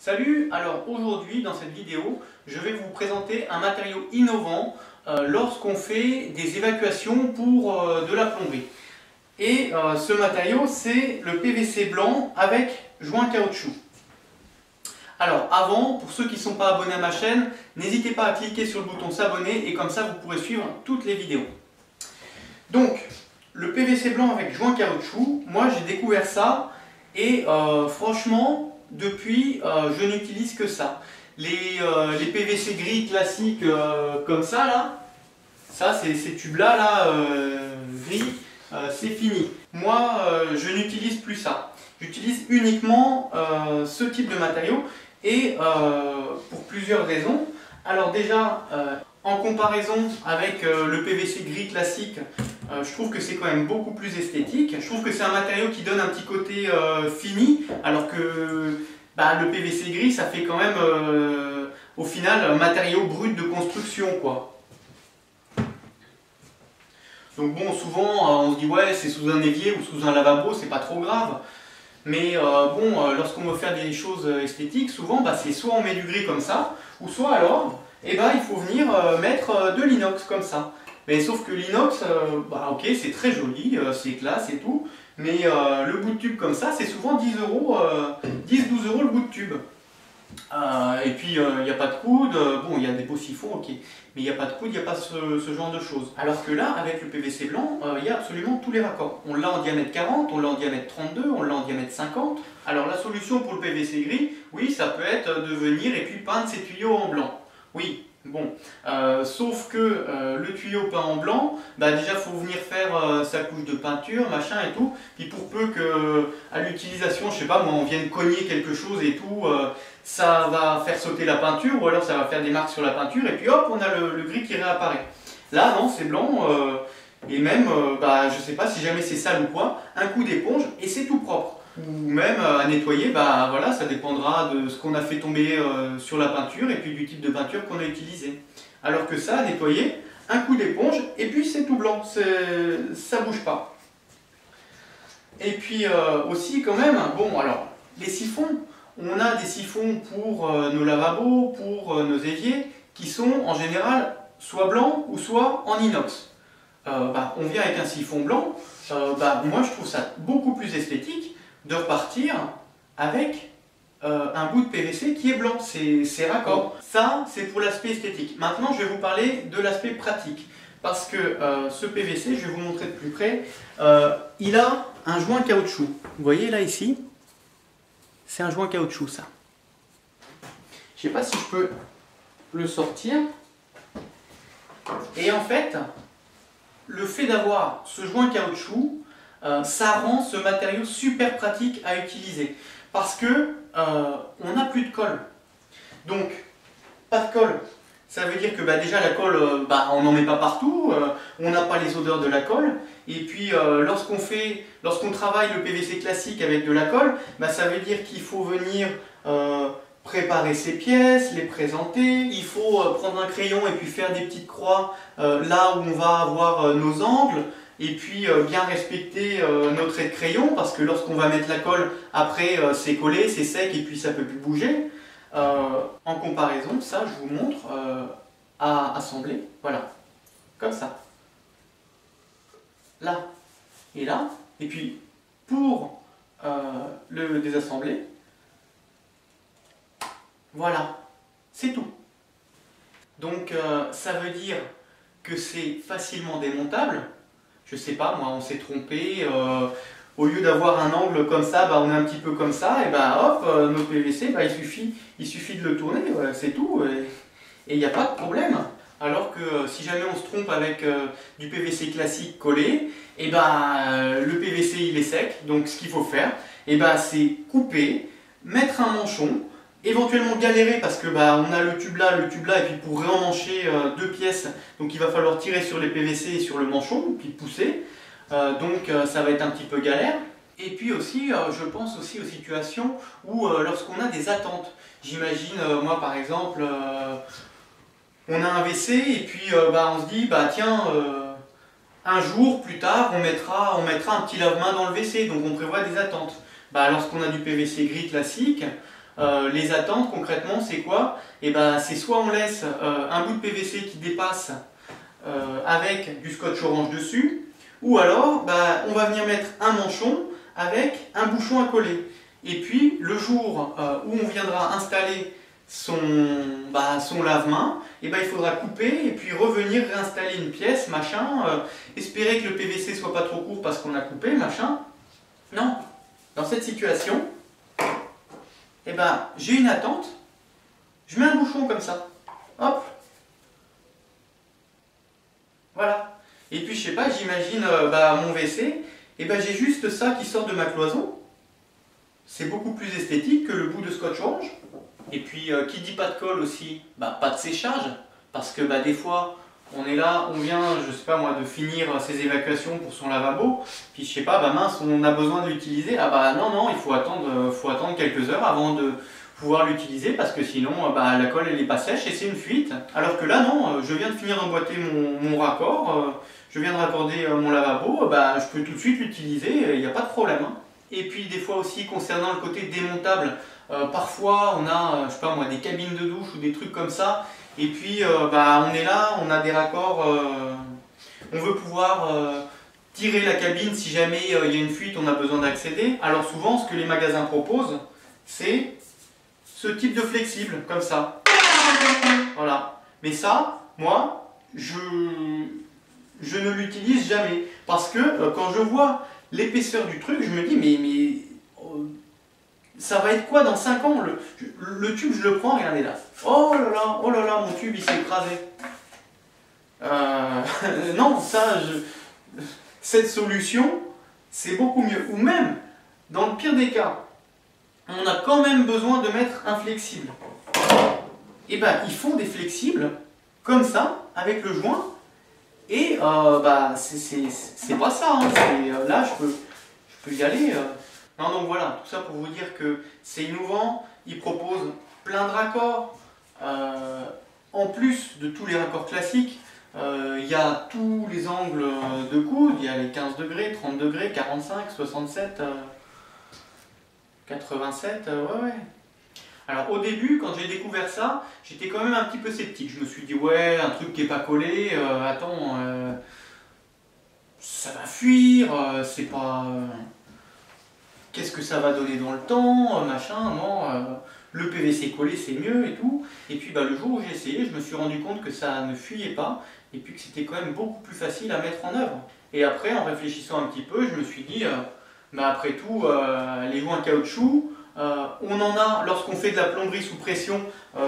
Salut, alors aujourd'hui dans cette vidéo, je vais vous présenter un matériau innovant lorsqu'on fait des évacuations pour de la plomberie. Et ce matériau, c'est le PVC blanc avec joint caoutchouc. Alors avant, pour ceux qui ne sont pas abonnés à ma chaîne, n'hésitez pas à cliquer sur le bouton s'abonner et comme ça vous pourrez suivre toutes les vidéos. Donc, le PVC blanc avec joint caoutchouc, moi j'ai découvert ça et franchement, depuis, je n'utilise que ça. Les PVC gris classiques comme ça, là, ça, ces tubes-là, là, gris, c'est fini. Moi, je n'utilise plus ça. J'utilise uniquement ce type de matériau et pour plusieurs raisons. Alors déjà, en comparaison avec le PVC gris classique, je trouve que c'est quand même beaucoup plus esthétique. Je trouve que c'est un matériau qui donne un petit côté fini, alors que le PVC gris, ça fait quand même, au final, un matériau brut de construction, quoi. Donc bon, souvent, on se dit, ouais, c'est sous un évier ou sous un lavabo, c'est pas trop grave. Mais lorsqu'on veut faire des choses esthétiques, souvent, c'est soit on met du gris comme ça, ou soit alors, il faut venir mettre de l'inox comme ça. Mais sauf que l'inox, ok, c'est très joli, c'est classe et tout, mais le bout de tube comme ça, c'est souvent 10 euros, 10-12 euros le bout de tube. Et puis il n'y a pas de coude, bon il y a des beaux siphons, ok, mais il n'y a pas de coude, il n'y a pas ce genre de choses. Alors que là, avec le PVC blanc, il y a absolument tous les raccords. On l'a en diamètre 40, on l'a en diamètre 32, on l'a en diamètre 50. Alors la solution pour le PVC gris, oui, ça peut être de venir et puis peindre ses tuyaux en blanc. Oui. Bon, sauf que le tuyau peint en blanc, déjà il faut venir faire sa couche de peinture, machin et tout, puis pour peu que à l'utilisation, je sais pas moi, on vienne cogner quelque chose et tout, ça va faire sauter la peinture, ou alors ça va faire des marques sur la peinture, et puis hop, on a le gris qui réapparaît. Là non, c'est blanc, et même, je sais pas si jamais c'est sale ou quoi, un coup d'éponge et c'est tout propre. Ou même à nettoyer, voilà, ça dépendra de ce qu'on a fait tomber sur la peinture et puis du type de peinture qu'on a utilisé. Alors que ça, à nettoyer, un coup d'éponge et puis c'est tout blanc, ça bouge pas. Et puis aussi quand même, bon alors, les siphons, on a des siphons pour nos lavabos, pour nos éviers, qui sont en général soit blancs ou soit en inox. On vient avec un siphon blanc, moi je trouve ça beaucoup plus esthétique de repartir avec un bout de PVC qui est blanc, c'est raccord. Ça, c'est pour l'aspect esthétique. Maintenant, je vais vous parler de l'aspect pratique. Parce que ce PVC, je vais vous montrer de plus près, il a un joint caoutchouc. Vous voyez là, ici, c'est un joint caoutchouc, ça. Je ne sais pas si je peux le sortir. Et en fait, le fait d'avoir ce joint caoutchouc, ça rend ce matériau super pratique à utiliser parce que on n'a plus de colle. Donc, pas de colle, ça veut dire que déjà la colle, on n'en met pas partout, on n'a pas les odeurs de la colle. Et puis lorsqu'on travaille le PVC classique avec de la colle, ça veut dire qu'il faut venir préparer ses pièces, les présenter. Il faut prendre un crayon et puis faire des petites croix là où on va avoir nos angles. Et puis bien respecter nos traits de crayon parce que lorsqu'on va mettre la colle, après c'est collé, c'est sec et puis ça ne peut plus bouger. En comparaison, ça je vous montre à assembler, voilà, comme ça. Là et là, et puis pour le désassembler, voilà, c'est tout. Donc ça veut dire que c'est facilement démontable. Je sais pas, moi on s'est trompé, au lieu d'avoir un angle comme ça, on est un petit peu comme ça, et hop, notre PVC, il suffit de le tourner, c'est tout, et il n'y a pas de problème. Alors que si jamais on se trompe avec du PVC classique collé, le PVC il est sec, donc ce qu'il faut faire, c'est couper, mettre un manchon, éventuellement galérer parce que on a le tube là, et puis pour réemmancher deux pièces, donc il va falloir tirer sur les PVC et sur le manchon, puis pousser, donc ça va être un petit peu galère. Et puis aussi, je pense aussi aux situations où lorsqu'on a des attentes, j'imagine, moi par exemple, on a un WC et puis on se dit, tiens, un jour plus tard, on mettra un petit lave-main dans le WC, donc on prévoit des attentes. Lorsqu'on a du PVC gris classique, Les attentes concrètement c'est quoi? Et ben c'est soit on laisse un bout de PVC qui dépasse avec du scotch orange dessus, ou alors bah, on va venir mettre un manchon avec un bouchon à coller. Et puis le jour où on viendra installer son lave-main, et ben, il faudra couper et puis revenir réinstaller une pièce, machin, espérer que le PVC soit pas trop court parce qu'on a coupé, machin. Non, dans cette situation, et ben, j'ai une attente, je mets un bouchon comme ça, hop, voilà. Et puis je sais pas, j'imagine mon WC, et ben j'ai juste ça qui sort de ma cloison. C'est beaucoup plus esthétique que le bout de scotch orange. Et puis qui dit pas de colle aussi, bah, pas de séchage, parce que bah, des fois on est là, on vient, je sais pas moi, de finir ses évacuations pour son lavabo, puis je sais pas, bah mince, on a besoin de l'utiliser, ah bah non, il faut attendre quelques heures avant de pouvoir l'utiliser, parce que sinon bah, la colle elle est pas sèche et c'est une fuite. Alors que là non, je viens de finir d'emboîter mon raccord, je viens de raccorder mon lavabo, bah, je peux tout de suite l'utiliser, il n'y a pas de problème. Hein. Et puis des fois aussi concernant le côté démontable, parfois on a, je sais pas moi, des cabines de douche ou des trucs comme ça, et puis on est là, on a des raccords, on veut pouvoir tirer la cabine si jamais il y a une fuite, on a besoin d'accéder. Alors souvent ce que les magasins proposent, c'est ce type de flexible, comme ça. Voilà. Mais ça, moi, je ne l'utilise jamais. Parce que quand je vois l'épaisseur du truc, je me dis, mais ça va être quoi dans 5 ans? Le tube, je le prends, regardez là. Oh là là, mon tube, il s'est écrasé. Non, cette solution, c'est beaucoup mieux. Ou même, dans le pire des cas, on a quand même besoin de mettre un flexible. Et ben, ils font des flexibles, comme ça, avec le joint. Et c'est pas ça, hein. Là je peux y aller. Non, donc voilà, tout ça pour vous dire que c'est innovant, ils proposent plein de raccords. En plus de tous les raccords classiques, il y a tous les angles de coude, il y a les 15 degrés, 30 degrés, 45, 67, 87, ouais. Alors au début, quand j'ai découvert ça, j'étais quand même un petit peu sceptique. Je me suis dit, ouais, un truc qui n'est pas collé, attends, ça va fuir, c'est pas... qu'est-ce que ça va donner dans le temps, machin, non, le PVC collé c'est mieux et tout. Et puis le jour où j'ai essayé, je me suis rendu compte que ça ne fuyait pas, et puis que c'était quand même beaucoup plus facile à mettre en œuvre. Et après, en réfléchissant un petit peu, je me suis dit, après tout, les joints caoutchouc, on en a lorsqu'on fait de la plomberie sous pression,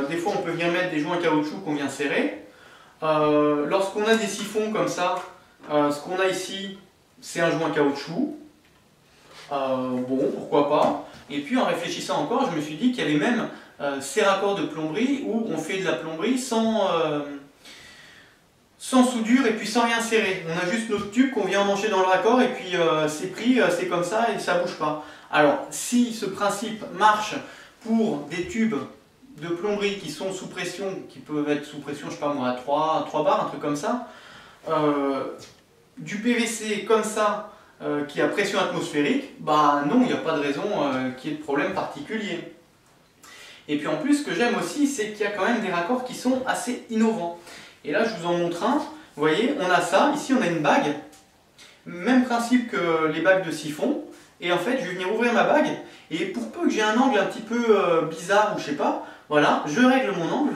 des fois on peut venir mettre des joints caoutchouc qu'on vient serrer. Lorsqu'on a des siphons comme ça, ce qu'on a ici, c'est un joint caoutchouc. Bon, pourquoi pas. Et puis en réfléchissant encore, je me suis dit qu'il y avait même ces raccords de plomberie où on fait de la plomberie sans soudure et puis sans rien serrer. On a juste notre tube qu'on vient emmancher dans le raccord et puis c'est pris, c'est comme ça et ça bouge pas. Alors, si ce principe marche pour des tubes de plomberie qui sont sous pression, qui peuvent être sous pression, je sais pas moi, à 3 bars, un truc comme ça, du PVC comme ça, qui a pression atmosphérique, bah non, il n'y a pas de raison qu'il y ait de problème particulier. Et puis en plus, ce que j'aime aussi, c'est qu'il y a quand même des raccords qui sont assez innovants. Et là, je vous en montre un. Vous voyez, on a ça, ici on a une bague, même principe que les bagues de siphon. Et en fait, je vais venir ouvrir ma bague, et pour peu que j'ai un angle un petit peu bizarre ou je sais pas, voilà, je règle mon angle,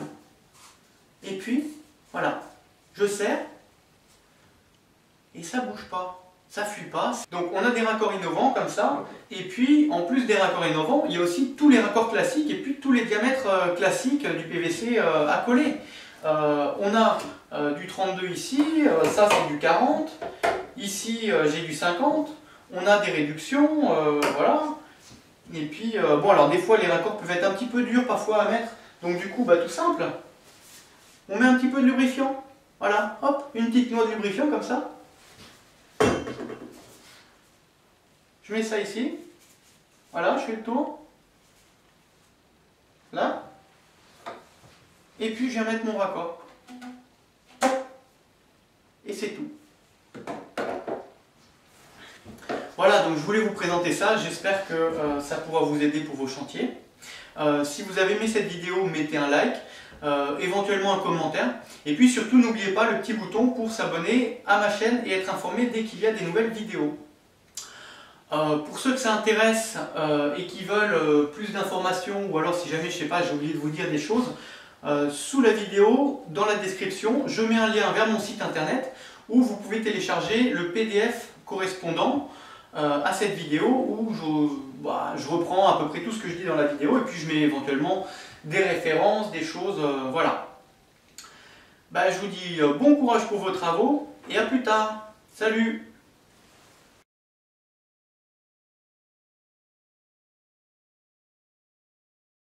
et puis, voilà, je serre, et ça bouge pas, ça fuit pas. Donc on a des raccords innovants comme ça, et puis en plus des raccords innovants, il y a aussi tous les raccords classiques, et puis tous les diamètres classiques du PVC à coller. On a du 32 ici, ça c'est du 40, ici j'ai du 50, on a des réductions, voilà. Et puis, bon, alors des fois les raccords peuvent être un petit peu durs parfois à mettre, donc du coup, tout simple, on met un petit peu de lubrifiant, voilà, hop, une petite noix de lubrifiant comme ça. Je mets ça ici, voilà, je fais le tour, là, et puis je viens mettre mon raccord, et c'est tout. Voilà, donc je voulais vous présenter ça, j'espère que ça pourra vous aider pour vos chantiers. Si vous avez aimé cette vidéo, mettez un like, éventuellement un commentaire. Et puis surtout, n'oubliez pas le petit bouton pour s'abonner à ma chaîne et être informé dès qu'il y a des nouvelles vidéos. Pour ceux que ça intéresse et qui veulent plus d'informations, ou alors si jamais, je sais pas, j'ai oublié de vous dire des choses, sous la vidéo, dans la description, je mets un lien vers mon site internet où vous pouvez télécharger le PDF correspondant à cette vidéo où je reprends à peu près tout ce que je dis dans la vidéo et puis je mets éventuellement des références, des choses, voilà. Je vous dis bon courage pour vos travaux et à plus tard. Salut!